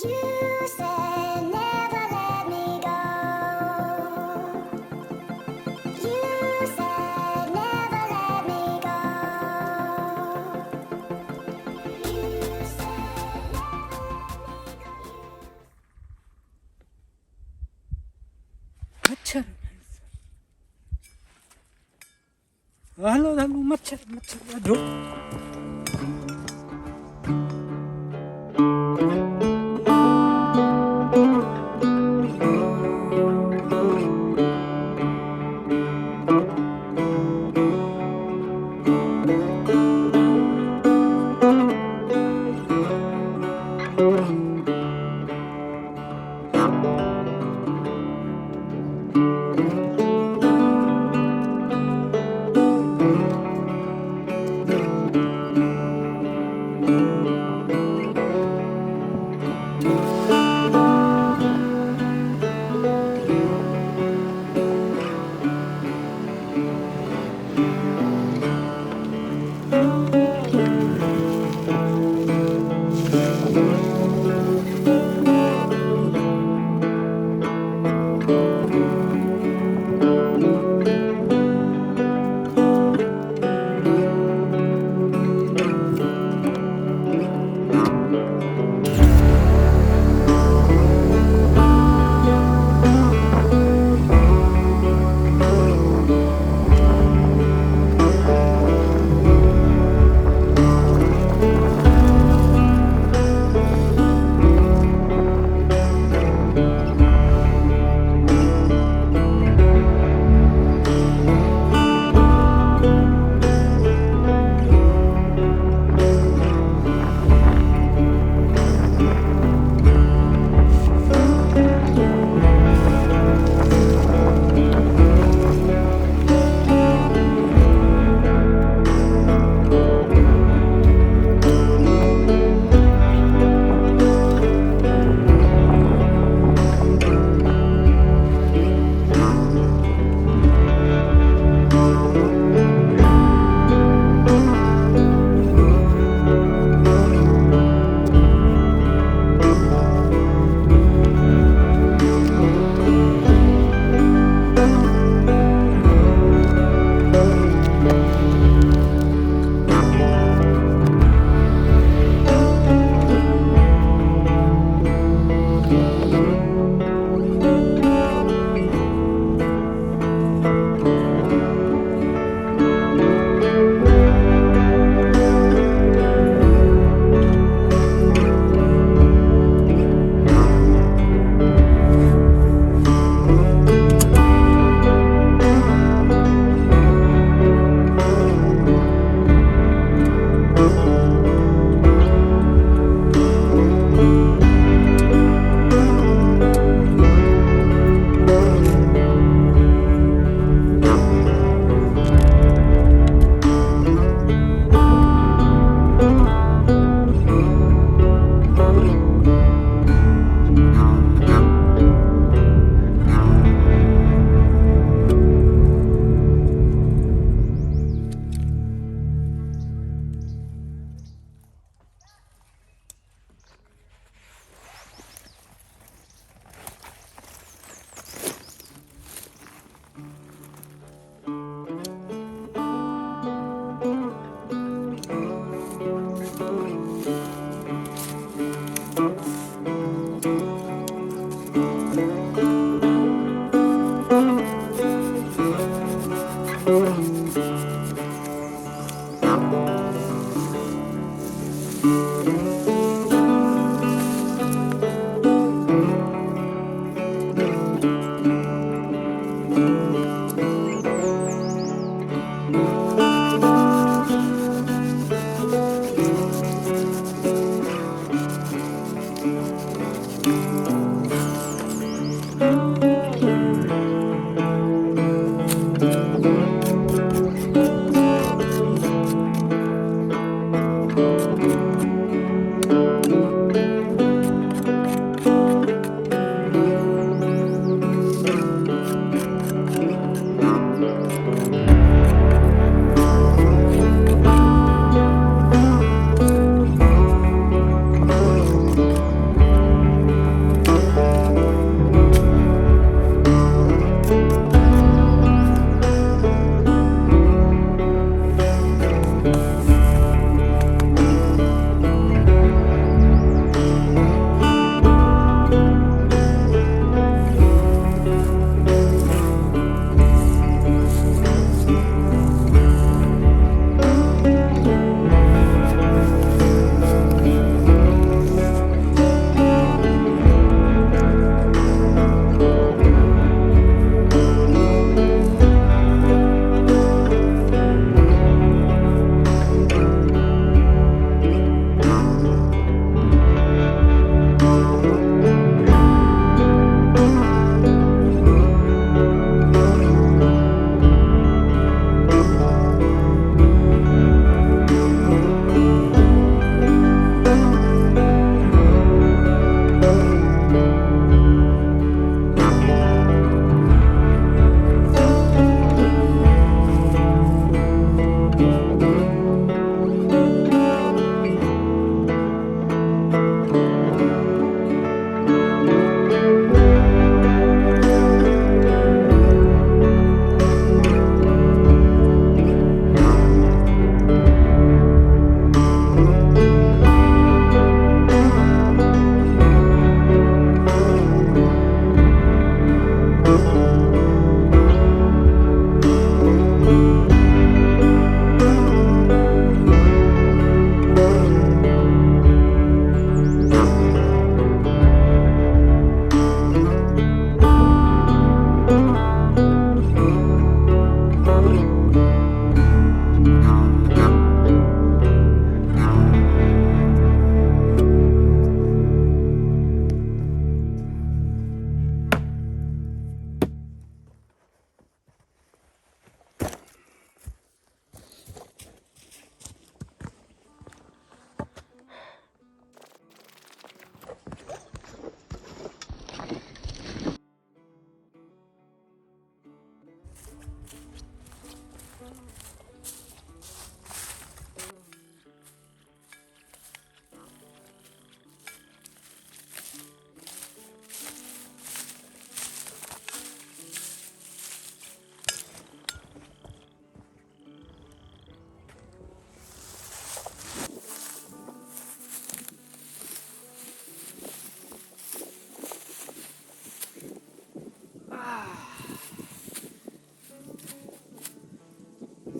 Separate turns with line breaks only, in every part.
You said never let me go. You said never let me go. You said
मच्छर hello hello मच्छर मच्छर जो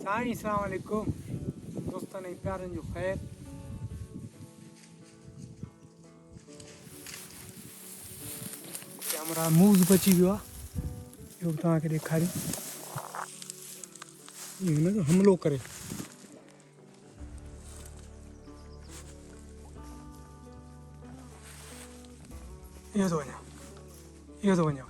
साईं अस्सलाम वालेकुम दोस्तनि ऐं प्यारनि जो ख़ैरु कैमरा मूव बची वियो आहे इहो बि तव्हांखे ॾेखारियूं इहो हुनजो हमिलो करे इहो थो वञा इहो थो वञा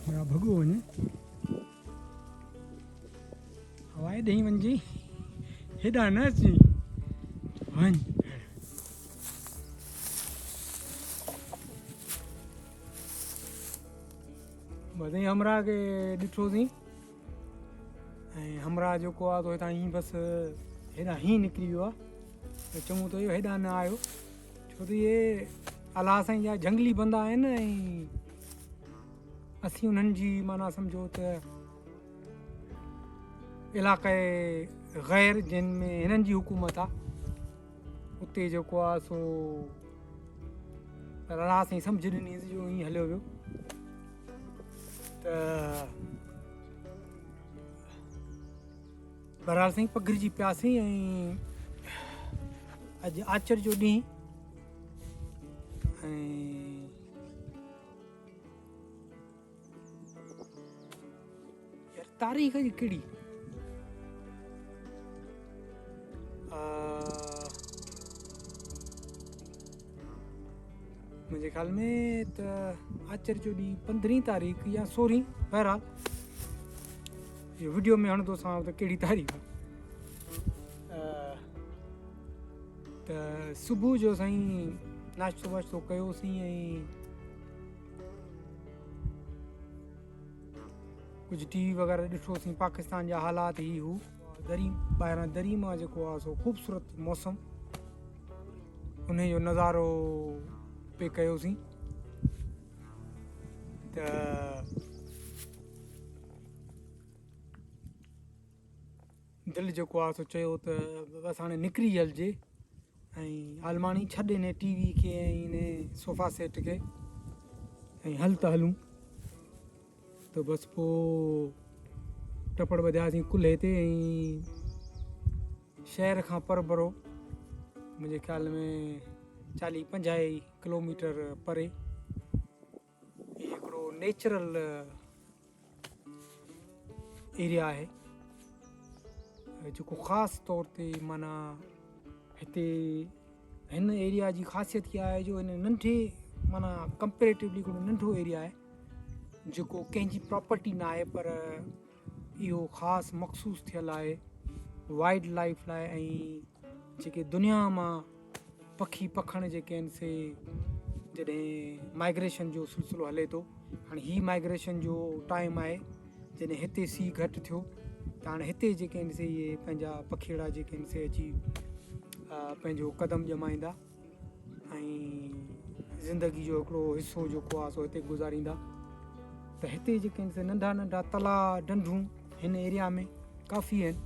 हमरा भॻो वञे हवाए ॾेई वञिजे हेॾा न अची वञ बसि हमरा खे ॾिठोसीं ऐं हमरा जेको आहे तो हितां हीअं बसि हेॾा हीअं निकिरी वियो आहे त चङो त इहो हेॾा न आयो छो त इहे अलाह साईं जा जंगली बंदा आहिनि ऐं असीं उन्हनि जी माना सम्झो त इलाइक़े ग़ैर जिन में हिननि जी हुकूमत आहे उते जेको आहे सो अलाह साईं सम्झ ॾिनीसीं जो ईअं हलियो वियो त बहरहाल साईं पघिरिजी पियासीं ऐं अॼु आचर जो ॾींहुं ऐं यार तारीख़ जी कहिड़ी मुंहिंजे ख़्याल में त आचर जो ॾींहुं 15 तारीख़ या 16 बहरहाल इहो वीडियो में हणंदोसांव त कहिड़ी तारीख़ त सुबुह जो साईं नाश्तो वाश्तो कयोसीं ऐं कुझु टीवी वग़ैरह ॾिठोसीं पाकिस्तान जा हालात ई हू दरी ॿाहिरां दरी मां जेको आहे सो ख़ूबसूरत मौसम उन जो नज़ारो पे कयोसीं त दिलि जेको आहे सो चयो त बसि हाणे निकिरी हलिजे ऐं आलमानी छॾ हिन टीवी खे ऐं हिन सोफ़ा सेट खे ऐं हल त हलूं त बसि पोइ टपड़ ॿधियासीं कुल्हे ते ऐं शहर खां परबरो मुंहिंजे ख़्याल में 40-50 किलोमीटर परे हिकिड़ो नेचुरल एरिया आहे जेको ख़ासि तौर ते माना हिते हिन एरिया जी ख़ासियत इहा आहे जो हिन नंढे माना कंपेरेटिवली हिकिड़ो नंढो एरिया आहे जेको कंहिंजी प्रॉपर्टी न आहे पर इहो ख़ासि मख़सूसु थियल आहे वाइल्ड लाइफ लाइ ऐं जेके दुनिया मां पखी पखण जेके आहिनि से जॾहिं माइग्रेशन जो सिलसिलो हले थो हाणे हीअ माइग्रेशन जो टाइम आहे जॾहिं हिते सीउ घटि थियो त हाणे हिते जेके आहिनि से इहे पंहिंजा पखीड़ा जेके आहिनि से अची पंहिंजो क़दम ॼमाईंदा ऐं ज़िंदगी जो हिकिड़ो हिसो जेको आहे सो हिते गुज़ारींदा त हिते जेके आहिनि से नंढा नंढा तलाउ ढंढूं हिन एरिया में काफ़ी आहिनि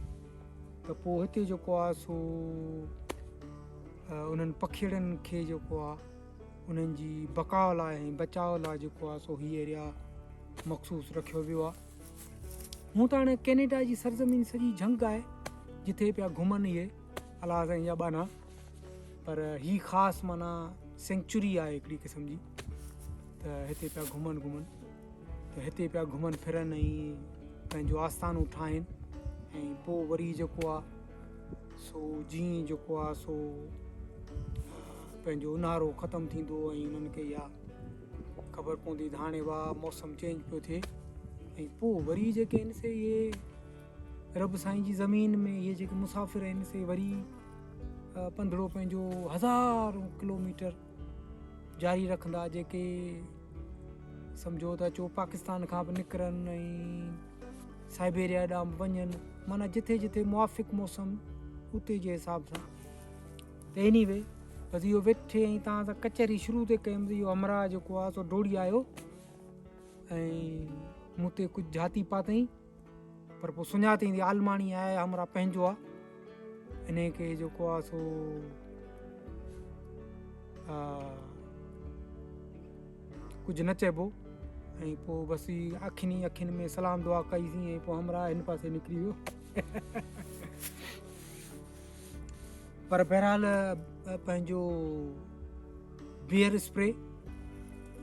त पोइ हिते जेको आहे सो उन्हनि पखीड़नि खे जेको आहे उन्हनि जी बकाव लाइ ऐं बचाव लाइ जेको आहे सो हीअ एरिया मख़सूसु रखियो वियो आहे हूअं त हाणे कैनेडा जी सरज़मीन सॼी झंग आहे जिथे पिया घुमनि इहे अलाह साईं जा बाना पर हीअ ख़ासि माना सेंचुरी आहे हिकिड़ी क़िस्म जी त हिते पिया घुमनि त हिते पिया घुमनि फिरनि ऐं पंहिंजो आस्थानूं ठाहिनि ऐं पोइ वरी जेको आहे सो जीअं जेको आहे सो पंहिंजो ऊन्हारो ख़तमु थींदो ऐं उन्हनि खे इहा ख़बर पवंदी त हाणे वाह मौसम चेंज पियो थिए ऐं पोइ वरी जेके आहिनि से इहे रब साईं जी ज़मीन में इहे जेके मुसाफ़िर आहिनि से वरी पंधिड़ो पंहिंजो 1000 किलोमीटर जारी रखंदा जेके सम्झो त अचो पाकिस्तान खां बि निकिरनि ऐं साइबेरिया ॾांहुं वञनि माना जिथे जिथे मुआफ़िक़ मौसम उते जे हिसाब सां त एनीवे बसि इहो वेठे ऐं तव्हां सां कचहरी शुरू ते कयुमि त इहो हमरा जेको आहे सो डोड़ी आयो ऐं मूं ते कुझु जाती पातई पर पोइ सुञातई आलमाणी आहे हमरा पंहिंजो आहे इन खे जेको आहे सो कुझु न चइबो ऐं पोइ बसि अखियुनि में सलाम दुआ कईसीं ऐं पोइ हमरा हिन पासे निकिरी वियो पर बहरहाल पंहिंजो बियर स्प्रे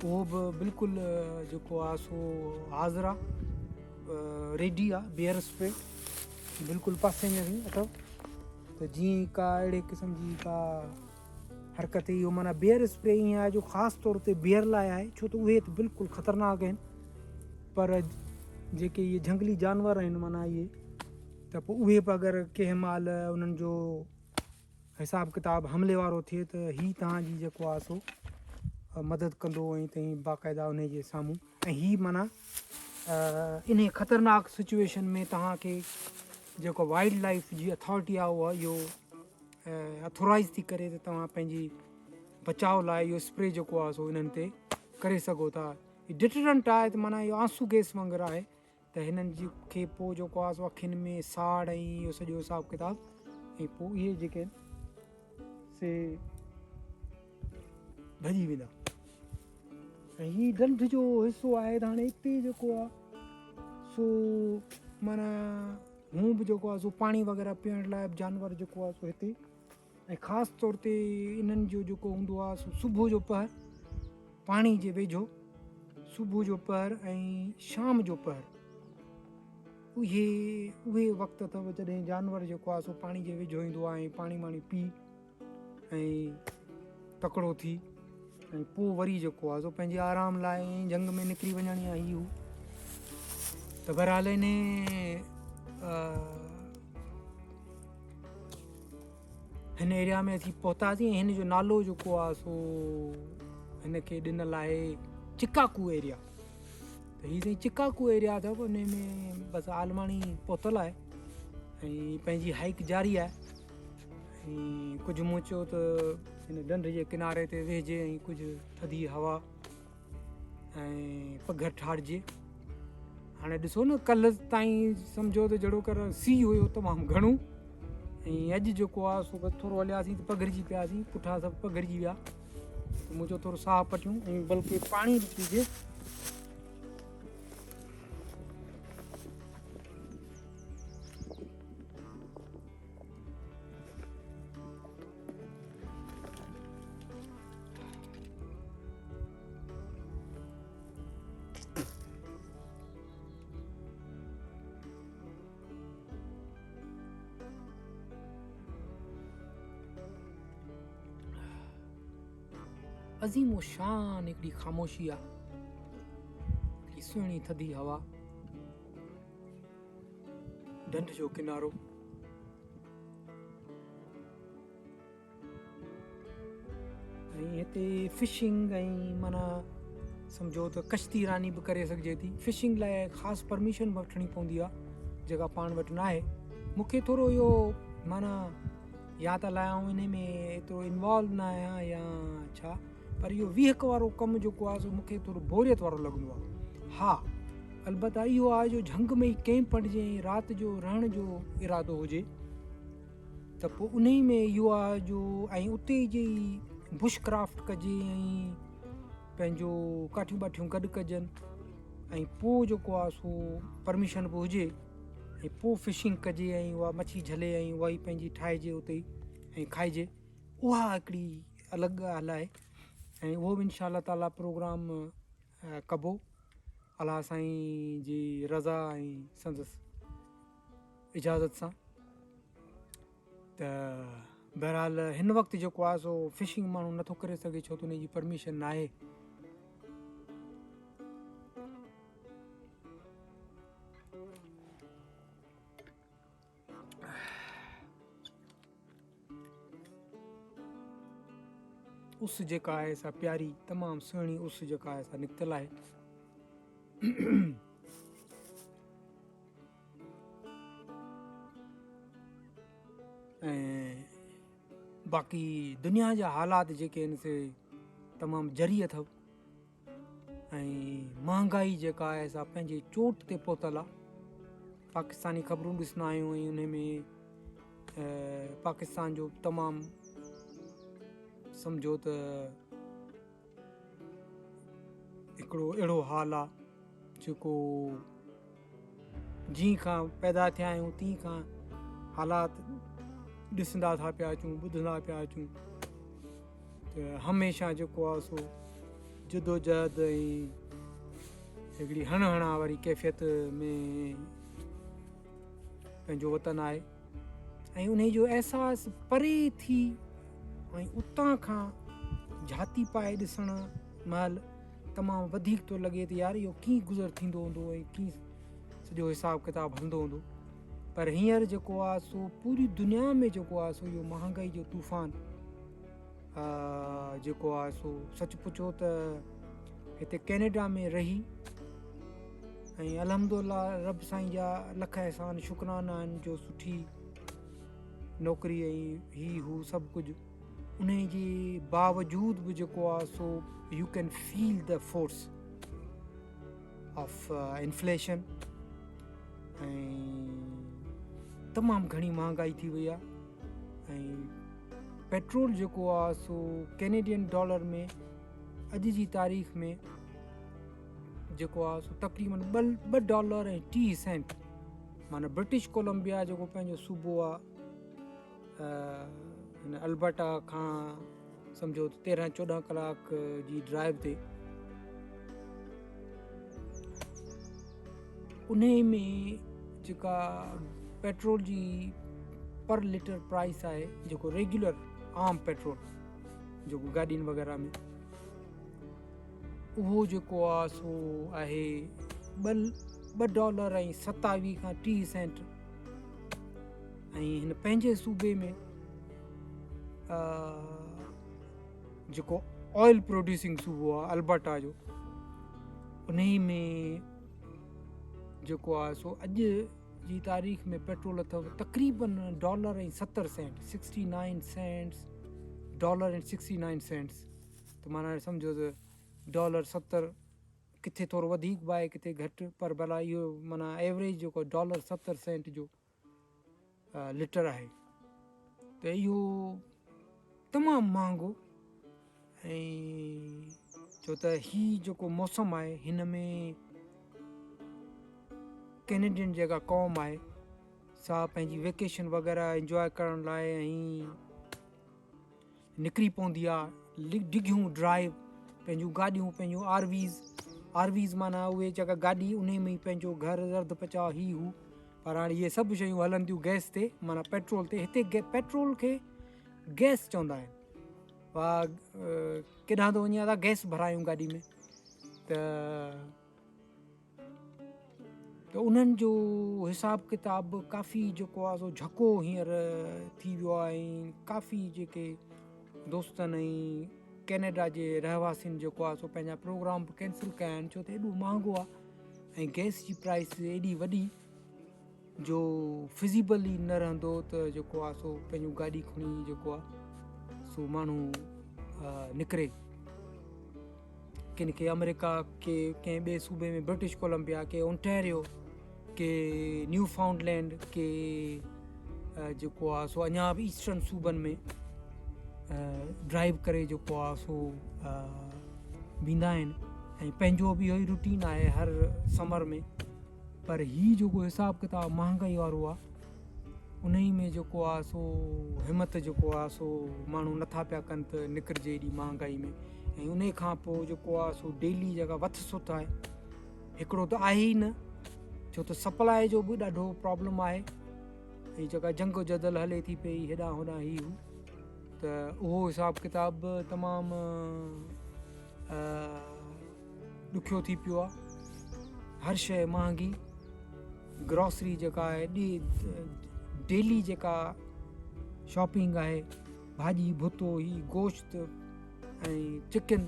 उहो बि बिल्कुलु जेको आहे सो हाज़िर आहे रेडी आहे बियर स्प्रे बिल्कुलु पासे में ई अथव त जीअं का अहिड़े क़िस्म जी का हरकत इहो माना बियर स्प्रे ईअं आहे जो ख़ासि तौर ते बियर लाइ आहे छो त उहे त बिल्कुलु ख़तरनाक आहिनि पर जेके इहे झंगली जानवर आहिनि माना इहे त पोइ उहे बि अगरि कंहिं महिल उन्हनि जो हिसाब किताब हमले वारो थिए त हीअ तव्हांजी जेको आहे सो मदद कंदो ऐं तई बाक़ाइदा उन जे साम्हूं ऐं हीअ माना इन ख़तरनाक सिचुएशन में तव्हांखे जेको वाइल्ड लाइफ जी अथॉरिटी आहे उहा इहो अथोराइज़ थी करे त तव्हां पंहिंजी बचाव लाइ इहो स्प्रे जेको आहे सो इन्हनि ते करे सघो था डिटरेंट आहे त माना इहो आंसू गैस वांगुरु आहे त हिननि जी खे पोइ जेको आहे सो अखियुनि में साड़ ऐं इहो सॼो हिसाब किताब ऐं पोइ इहे जेके आहिनि से भॼी वेंदा ऐं हीअ ढंढ जो हिसो आहे त हाणे हिते जेको आहे सो माना हूं बि जेको आहे सो पाणी वग़ैरह पीअण लाइ जानवर जेको आहे सो हिते ऐं ख़ासि तौर ते इन्हनि जो जेको हूंदो आहे सो सुबुह जो पहर पाणी जे वेझो सुबुह जो पहर ऐं शाम जो पहर उहे वक़्तु अथव जॾहिं जानवर जेको आहे सो पाणी जे वेझो ईंदो आहे ऐं पाणी वाणी पी ऐं तकिड़ो थी ऐं पोइ वरी जेको आहे सो पंहिंजे आराम लाइ जंग में निकिरी वञणी आहे इहो त बहरहाल इन हिन एरिया में असीं पहुतासीं हिन जो नालो जेको आहे सो हिन खे ॾिनल आहे चिकाकू एरिया त हीअ साईं चिकाकू एरिया अथव उन में बसि आलमाणी पहुतल आहे ऐं पंहिंजी हाइक जारी आहे ऐं कुझु मूं चयो त हिन ढंढ जे किनारे ते वेहिजे ऐं कुझु थधी हवा ऐं पघर ठाहिजे हाणे ॾिसो न कल्ह ताईं सम्झो त जहिड़ो कर सीउ हुयो तमामु घणो ऐं अॼु जेको आहे सो बसि थोरो हलियासीं त पघिरजी पियासीं पुठियां सभु पघिरजी विया त मुंहिंजो थोरो साह पटियूं ऐं बल्कि पाणी बि पीजे अज़ीम व शान हिकिड़ी ख़ामोशी आहे हिकिड़ी सुहिणी थधी हवा ढंढ जो किनारो ऐं हिते फिशिंग ऐं माना सम्झो त कश्ती रानी बि करे सघिजे थी फिशिंग लाइ ख़ासि परमिशन बि वठणी पवंदी आहे जेका पाण वटि न आहे मूंखे थोरो इहो माना या त लाइ आउं इन में एतिरो इन्वॉल्व न आहियां या छा पर इहो वीहक वारो कमु जेको आहे सो मूंखे थोरो बोरियत वारो लॻंदो आहे हा अलबत्ता इहो आहे जो झंग में ई कैंप हटिजे ऐं राति जो रहण जो इरादो हुजे त पोइ उन ई में इहो आहे जो ऐं उते जी बुश क्राफ्ट कजे ऐं पंहिंजो काठियूं बाठियूं गॾु कजनि ऐं पोइ जेको आहे सो परमिशन बि हुजे ऐं पोइ फिशिंग कजे ऐं उहा मच्छी झले ऐं उहा ई पंहिंजी ठाहिजे उते ई ऐं खाइजे उहा हिकिड़ी अलॻि ॻाल्हि आहे ऐं उहो बि इंशा ताला प्रोग्राम कबो अलाह साईं जी रज़ा ऐं संदसि इजाज़त सां त बहरहाल हिन वक़्तु जेको आहे सो फिशिंग माण्हू नथो करे सघे छो त उन जी परमिशन न आहे उस जेका आहे सा प्यारी तमामु सुहिणी उस जेका आहे सा निकितल आहे ऐं बाक़ी दुनिया जा हालात जेके आहिनि से तमामु जरी अथव ऐं महांगाई जेका आहे सा पंहिंजे चोट ते पहुतल आहे पाकिस्तानी ख़बरूं ॾिसंदा आहियूं ऐं उन में पाकिस्तान जो तमामु सम्झो त हिकिड़ो अहिड़ो हाल आहे जेको जीअं खां पैदा थिया आहियूं तीअं खां हालात ॾिसंदा था पिया अचूं ॿुधंदा पिया अचूं त हमेशह जेको आहे सो जदोजहद ऐं हिकिड़ी हणा वारी कैफ़ियत में पंहिंजो वतन आहे ऐं उन जो अहसासु परे थी ऐं उतां खां झाती पाए ॾिसण महिल तमामु वधीक थो लॻे त यार इहो कीअं गुज़र थींदो हूंदो ऐं कीअं सॼो हिसाबु किताबु हलंदो हूंदो पर हींअर जेको आहे सो पूरी दुनिया में जेको आहे सो इहो महांगाई जो तूफ़ान जेको आहे सो सच पुछो त हिते कैनेडा में रही ऐं अल्हम्दुलिल्लाह रब साईं जा लख एहसान शुक्राना आहिनि जो सुठी नौकिरी ऐं ही हू सभु कुझु उन जे बावजूद बि जेको आहे so you can feel the force of inflation ऐं तमामु घणी महांगाई थी वई आहे ऐं पेट्रोल जेको आहे सो कैनेडियन डॉलर में अॼु जी तारीख़ में जेको आहे सो तक़रीबन $2.30 माना ब्रिटिश कोलंबिया जेको पंहिंजो सूबो आहे हिन अल्बर्टा खां सम्झो 13-14 कलाक जी ड्राइव ते उन में जेका पेट्रोल जी पर लीटर प्राइस आहे जेको रेगुलर आम पेट्रोल जेको गाॾियुनि वग़ैरह में उहो जेको आहे सो आहे $2.27 ऐं हिन पंहिंजे सूबे में जेको ऑयल प्रोड्यूसिंग सूबो आहे अल्बर्टा जो उन में जेको आहे सो अॼु जी तारीख़ में पेट्रोल अथव तक़रीबन $69 त माना सम्झो त $70 किथे थोरो वधीक बि आहे किथे घटि पर भला इहो माना एवरेज जेको $70 जो लीटर आहे त इहो तमामु महांगो ऐं छो त हीउ जेको मौसमु आहे हिन में कैनेडियन जेका क़ौम आहे सा पंहिंजी वेकेशन वग़ैरह इंजॉय करण लाइ ऐं निकिरी पवंदी आहे डिघियूं ड्राइव पंहिंजूं गाॾियूं पंहिंजूं आरवीज़ माना उहे जेका गाॾी उन में ई पंहिंजो घर रध पचाव ही हू पर हाणे इहे सभु शयूं हलनि थियूं गैस ते माना पेट्रोल ते हिते पेट्रोल खे गैस चवंदा आहिनि वाह केॾांहुं थो वञे था गैस भरायूं गाॾी में त उन्हनि जो हिसाब किताब काफ़ी जेको आहे सो झको हींअर थी वियो आहे ऐं काफ़ी जेके दोस्तनि ऐं कैनेडा जे रहवासियुनि जेको आहे सो पंहिंजा प्रोग्राम बि कैंसिल कया आहिनि छो त एॾो महांगो आहे ऐं गैस जी प्राइस एॾी वॾी जो फिज़िबल ई न रहंदो त जेको आहे सो पंहिंजूं गाॾी खणी जेको आहे सो माण्हू निकिरे किन खे अमेरिका के कंहिं ॿिए सूबे में ब्रिटिश कोलंबिया के ओंटेरियो के न्यू फाउंडलैंड के जेको आहे सो अञा बि ईस्टर्न सूबनि में ड्राइव करे जेको आहे सो वेंदा आहिनि ऐं पंहिंजो बि इहो ई रूटीन आहे हर समर में पर हीउ जेको हिसाबु किताबु महांगाई वारो आहे उन ई में जेको आहे सो हिमत जेको आहे सो माण्हू नथा पिया कनि त निकिरिजे एॾी महांगाई में ऐं उन खां पोइ जेको आहे सो डेली जेका वथ सुथ आहे हिकिड़ो त आहे ई न छो त सप्लाई जो बि ॾाढो प्रॉब्लम आहे ऐं जेका जंग जदल हले थी पई हेॾां होॾां ही हू त उहो हिसाबु किताबु तमामु ॾुखियो थी पियो आहे हर शइ महांगी ग्रॉसरी जेका आहे डेली जेका शॉपिंग आहे भाॼी भुतो ही गोश्त ऐं चिकन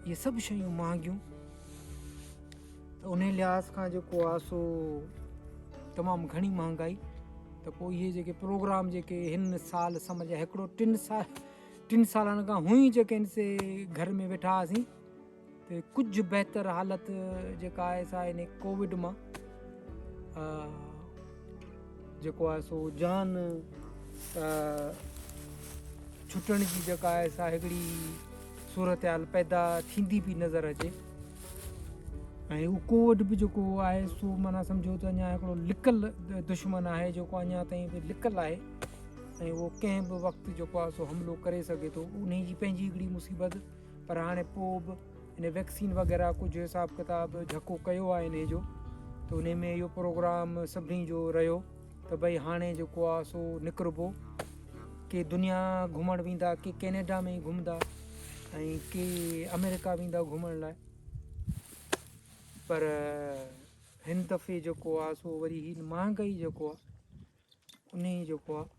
इहे सभु शयूं महांगियूं त उन लिहाज़ खां जेको आहे सो तमामु घणी महांगाई त पोइ इहे जेके प्रोग्राम जेके हिन साल सम्झ हिकिड़ो 3 सालनि खां हुई जेके से घर में वेठा हुआसीं त कुझु बहितर हालति जेका आहे सा इन कोविड मां जेको आहे सो जान छुटण जी जेका आहे सा हिकिड़ी सूरत हाल पैदा थींदी पई नज़र अचे ऐं उहो कोविड बि जेको आहे सो माना सम्झो त अञा हिकिड़ो लिकल दुश्मन आहे जेको अञा ताईं बि लिकल आहे ऐं उहो कंहिं बि वक़्तु जेको आहे सो हमिलो करे सघे थो उन जी पंहिंजी हिकिड़ी मुसीबत पर हाणे पोइ बि इन वैक्सीन वग़ैरह कुझु हिसाब किताब झको कयो आहे इन जो त उन में इहो प्रोग्राम सभिनी जो रहियो त भई हाणे जेको आहे सो निकिरबो के दुनिया घुमणु वेंदा के कैनेडा में ई घुमंदा ऐं के अमेरिका वेंदा घुमण लाइ पर हिन दफ़े जेको आहे सो वरी ही महांगाई जेको आहे उन ई जेको आहे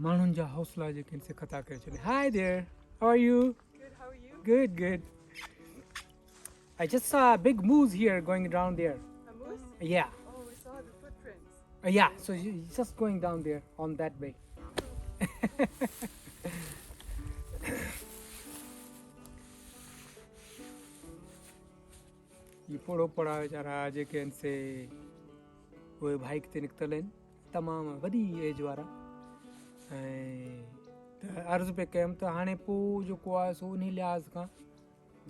माण्हुनि जा हौसला जेके आहिनि से खता करे छॾे hi there how are you
Good, how are you?
good I just saw a big moose here going down there
A moose?
yeah
Oh, we saw the footprints.
yeah so he's just going down there on that way ये पोड़ो पड़ा वीचारा जेके आहिनि से उहे bike ते निकितल आहिनि तमामु वॾी एज वारा ऐं त अर्ज़ु पिया कयमि त हाणे पोइ जेको आहे सो उन लिहाज़ खां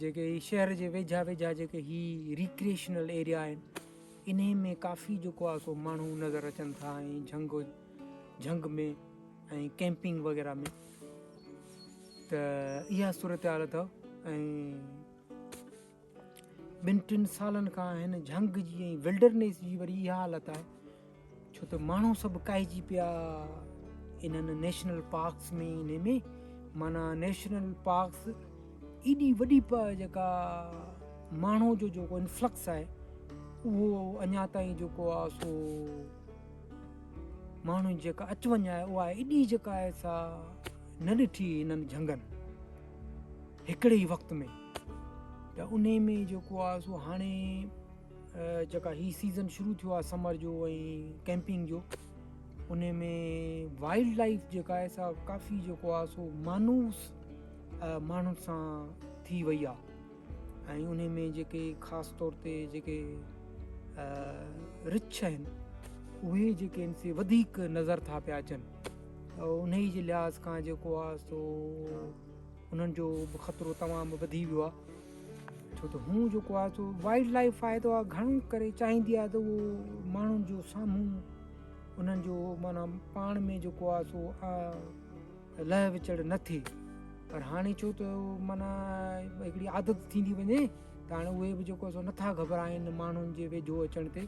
जेके शहर जे वेझा वेझा जेके ही रिक्रिएशनल एरिया आहिनि इन में काफ़ी जेको आहे सो माण्हू नज़र अचनि था ऐं झंग में ऐं कैंपिंग वग़ैरह में त इहा सूरत हाल अथव ऐं 2-3 सालनि खां हिन झंग जी ऐं विल्डरनेस जी वरी इहा हालत आहे छो त माण्हू सभु काइजी पिया इन्हनि नेशनल पार्क्स में इन में माना नेशनल पार्क्स एॾी वॾी जेका माण्हू जो जेको इन्फ्लक्स आहे उहो अञा ताईं जेको आहे सो माण्हू जी जेका अचवञ आहे उहा एॾी जेका आहे सा न ॾिठी इन्हनि झंगनि हिकिड़े ई वक़्त में त उन में जेको आहे सो हाणे जेका ही सीज़न शुरू थियो आहे समर जो ऐं कैंपिंग जो उन में वाइल्ड लाइफ जेका आहे सा काफ़ी जेको आहे सो माण्हुनि सां थी वई आहे ऐं उन में जेके ख़ासि तौर ते जेके रिच आहिनि उहे जेके आहिनि से वधीक नज़र था पिया अचनि उन ई जे लिहाज़ खां जेको आहे सो उन्हनि जो बि ख़तरो तमामु वधी वियो आहे छो त हू जेको आहे सो वाइल्ड लाइफ आहे त उहा घणो करे चाहींदी आहे त उहो माण्हुनि जो साम्हूं उन्हनि जो माना पाण में जेको आहे सो लह विचड़ न थिए पर हाणे छो त माना हिकिड़ी आदत थींदी वञे त हाणे उहे बि जेको आहे सो नथा घबराइनि माण्हुनि जे वेझो अचण ते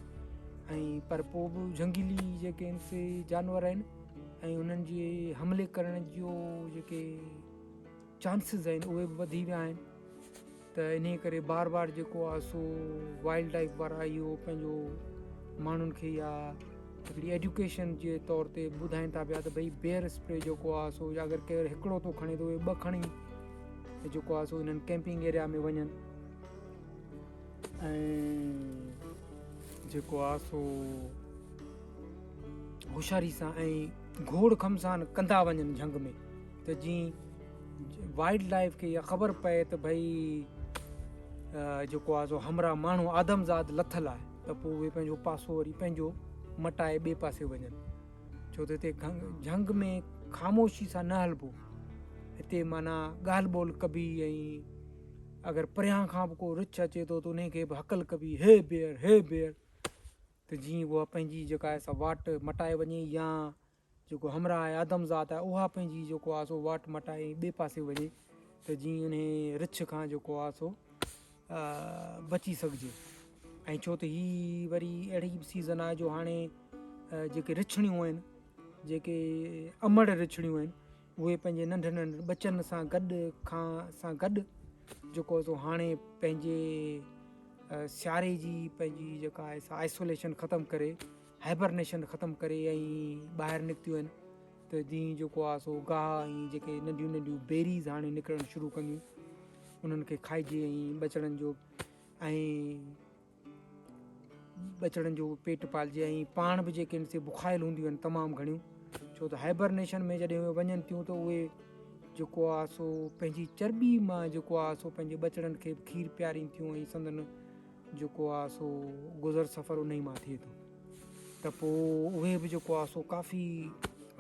ऐं पर पोइ बि झंगली जेके आहिनि से जानवर आहिनि ऐं उन्हनि जे हमले करण जो जेके चांसिस आहिनि उहे बि वधी विया आहिनि त इन करे बार बार जेको आहे सो वाइल्ड लाइफ वारा इहो पंहिंजो माण्हुनि खे या हिकिड़ी एजुकेशन जे तौर ते ॿुधाइनि था पिया त भई बेयर स्प्रे जेको आहे सो अगरि केरु हिकिड़ो थो खणे त उहे 2 खणी जेको आहे सो इन्हनि कैंपिंग एरिया में वञनि ऐं जेको आहे सो होशियारी सां ऐं घोड़ खमसान कंदा वञनि झंग में त जीअं वाइल्ड लाइफ खे इहा ख़बर पए त भई जेको आहे सो हमरा माण्हू आदमज़ाद लथल आहे त पोइ उहे पंहिंजो पासो वरी पंहिंजो मटाए ॿिए पासे वञनि छो त हिते झंग में ख़ामोशी सां न हलिबो हिते माना ॻाल्हि ॿोल कबी ऐं अगरि परियां खां बि को रिछ अचे थो त उनखे बि हकल कबी हे बेर त जीअं उहा पंहिंजी जेका आहे सा वाट मटाए वञे या जेको हमरा आहे आदमज़ात आहे उहा पंहिंजी जेको आहे सो वाट मटाए ॿिए पासे वञे त जीअं उन रिछ खां जेको आहे सो बची सघिजे ऐं छो त ही वरी अहिड़ी सीज़न आहे जो हाणे जेके रिछड़ियूं आहिनि जेके अमड़ रिछड़ियूं आहिनि उहे पंहिंजे नंढनि बचनि सां गॾु जेको सो हाणे पंहिंजे सियारे जी पंहिंजी जेका आहे सा आइसोलेशन ख़तमु करे हाइबरनेशन ख़तमु करे ऐं ॿाहिरि निकितियूं आहिनि त जीअं जेको आहे सो गाह ऐं जेके नंढियूं बेरीज़ हाणे निकिरणु शुरू कंदियूं उन्हनि खे खाइजे ऐं बचड़नि जो पेट पालिजे ऐं पाण बि जेके आहिनि से बुखायल हूंदियूं आहिनि तमामु घणियूं छो त हाइबरनेशन में जॾहिं उहे वञनि थियूं त उहे जेको आहे सो पंहिंजी चर्बी मां जेको आहे सो पंहिंजे बचड़नि खे खीर पियारीनि थियूं ऐं संदन जेको आहे सो गुज़र सफ़र उन ई मां थिए थो त पोइ उहे बि जेको आहे सो काफ़ी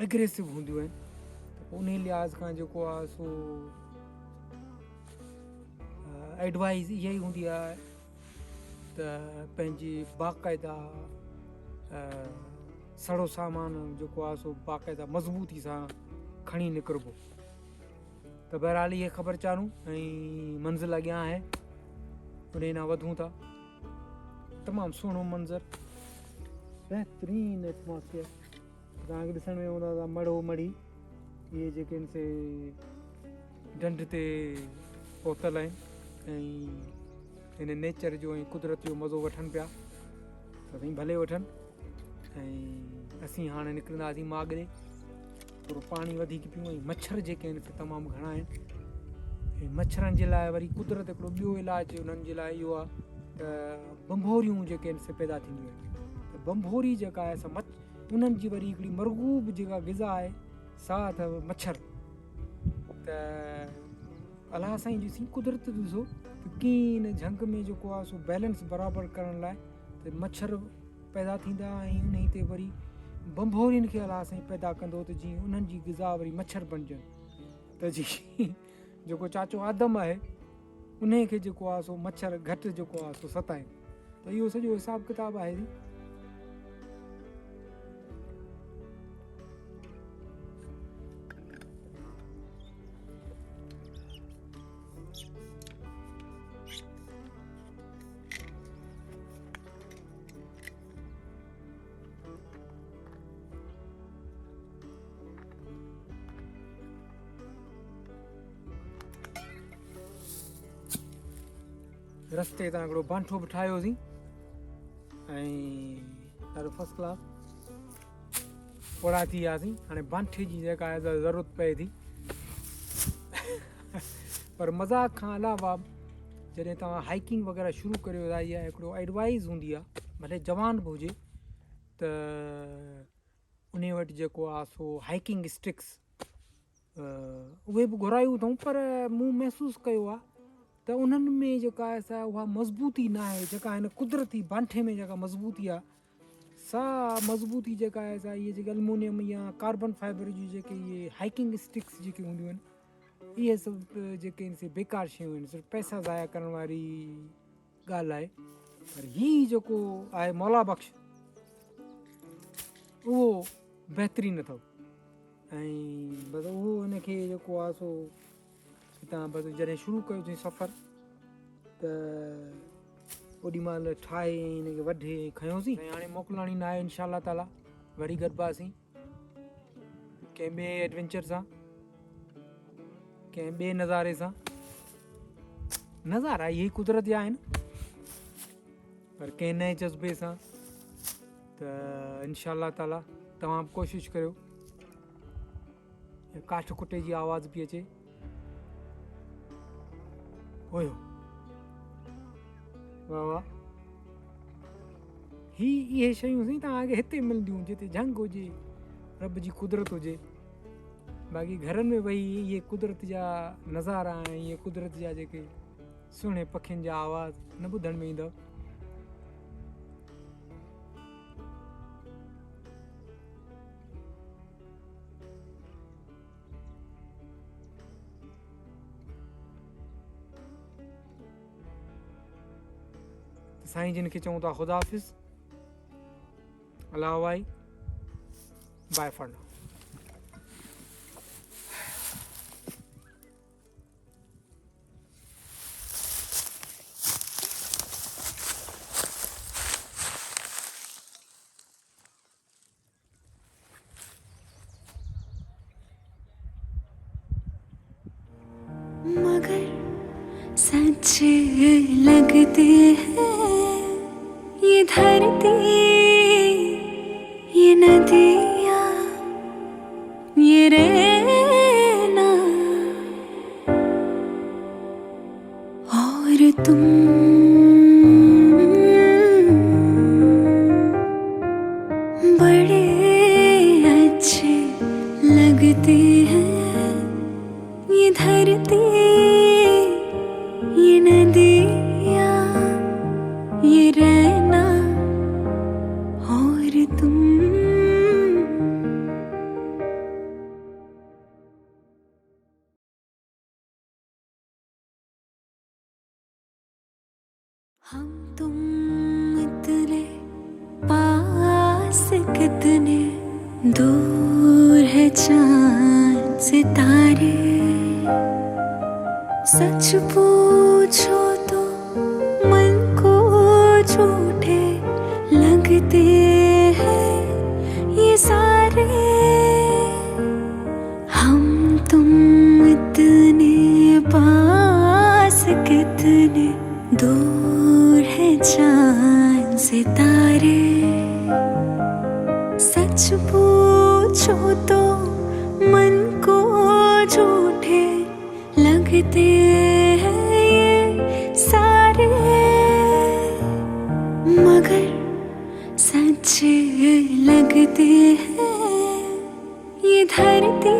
एग्रेसिव हूंदियूं आहिनि। त पोइ उन लिहाज़ खां जेको आहे सो एडवाइस इहा ई हूंदी आहे त पंहिंजी बाक़ाइदा सड़ो सामान जेको आहे सो बाक़ाइदा मज़बूती सां खणी निकिरबो। त बहरहाल इहे ख़बर चारूं ऐं मंज़िल अॻियां आहे, उन ॾांहुं वधूं था। तमामु सुहिणो मंज़र, बहितरीनु एटमॉस्फेयर। तव्हांखे ॾिसण में हूंदा त मड़ो मड़ी इहे जेके आहिनि से ढंढ ते पहुतल आहिनि ऐं हिन नेचर जो ऐं कुदरत जो मज़ो वठनि पिया। त साईं भले वठनि। ऐं असीं हाणे निकिरंदासीं माॻ ॾे, थोरो पाणी वधीक पियूं ऐं मच्छर जेके आहिनि से तमामु घणा आहिनि। ऐं मच्छरनि जे लाइ वरी कुदरत हिकिड़ो ॿियो इलाजु उन्हनि जे लाइ इहो आहे त बंभोरियूं जेके आहिनि से पैदा थींदियूं आहिनि। त बंभोरी जेका आहे सा उन्हनि जी वरी हिकिड़ी मरगूब जेका ग़िज़ा आहे सा अथव मच्छर। त अलाह साईं ॾिसी कुदरत ॾिसो त कीअं इन झंग में जेको आहे सो बैलेंस बराबरि करण लाइ त मच्छर पैदा थींदा ऐं उन ते वरी बंभोरियुनि खे अलाह साईं पैदा कंदो त जीअं उन्हनि जी ग़िज़ा वरी मच्छर बणिजनि। त जी जेको चाचो आदम आहे उन खे जेको आहे सो मच्छर घटि जेको आहे सो सताए। त इहो सॼो हिसाबु किताबु आहे। रस्ते तां हिकिड़ो बांठो बि ठाहियोसीं ऐं ॾाढो फस्ट क्लास ओड़ा थी वियासीं। हाणे बांठे जी जेका आहे ज़रूरत पए थी। पर मज़ाक खां अलावा जॾहिं तव्हां हाइकिंग वग़ैरह शुरू करियो था, इहा हिकिड़ो एडवाइस हूंदी आहे, भले जवान बि हुजे त उन वटि जेको आहे सो हाइकिंग स्टिक्स उहे बि घुरायूं अथऊं। पर मूं महसूसु कयो आहे त उन्हनि में जेका आहे सा उहा मज़बूती न आहे जेका हिन कुदरती बांठे में जेका मज़बूती आहे सा मज़बूती जेका आहे सा इहे जेके एल्युमिनियम या कार्बन फाइबर जी जेके इहे हाइकिंग स्टिक्स जेके हूंदियूं आहिनि इहे सभु जेके आहिनि से बेकार शयूं आहिनि, सिर्फ़ु पैसा ज़ाया करण वारी ॻाल्हि आहे। पर हीअ जेको आहे मौला बख़्श उहो बहितरीनु अथव। ऐं बसि उहो हिनखे जेको आहे सो हितां बसि जॾहिं शुरू कयोसीं सफ़र त ओॾी महिल ठाहे हिनखे वढे खयोसीं। ऐं हाणे मोकिलाणी न आहे इनशा अल्लाह ताला, वरी गॾिबासीं कंहिं ॿिए एडवेंचर सां, कंहिं ॿिए नज़ारे सां। नज़ारा इहे ई कुदरत जा आहिनि, पर कंहिं नए जज़्बे सां। त इनशा अल्लाह ताला तव्हां बि कोशिशि करियो। काठ कुटे जी आवाज़ पई अचे हुयो, वाह वाह। इहे शयूं साईं तव्हांखे हिते मिलंदियूं जिते झंग हुजे, रब जी कुदरत हुजे। बाक़ी घरनि में वही इहे कुदरत जा नज़ारा ऐं इहे कुदरत जा जेके सुहिणे पखियुनि जा आवाज़ न ॿुधण में ईंदव। साईं जिन खे चऊं था ख़ुदा हाफ़िज़, अल्लाह वाई, बाय फॉर नाउ।
मगर सच्चे लगते हैं ये धरती, ये नदियाँ, ये रहना और तुम बड़े अच्छे लगते हैं। ये धरती, ये नदियाँ, ये रहना और तुम हम तुम इतने पास कितने दूर है चांद सितारे। सच पूछो तो मन को झूठे लगते हैं ये सारे। हम तुम इतने पास कितने दूर है चांद सितारे। सच पूछो तो मन को झूठे लगते हैं ये सारे। मगर सच्चे लगते हैं ये धरती,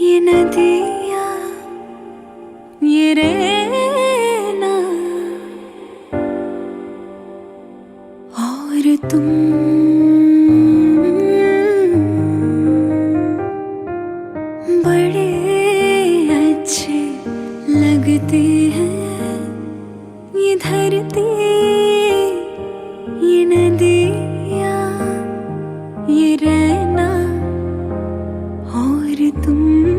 ये नदियाँ, ये रहना और तुम। बड़े अच्छे लगते हैं ये धरती, ये नदियाँ, ये रहना और तुम।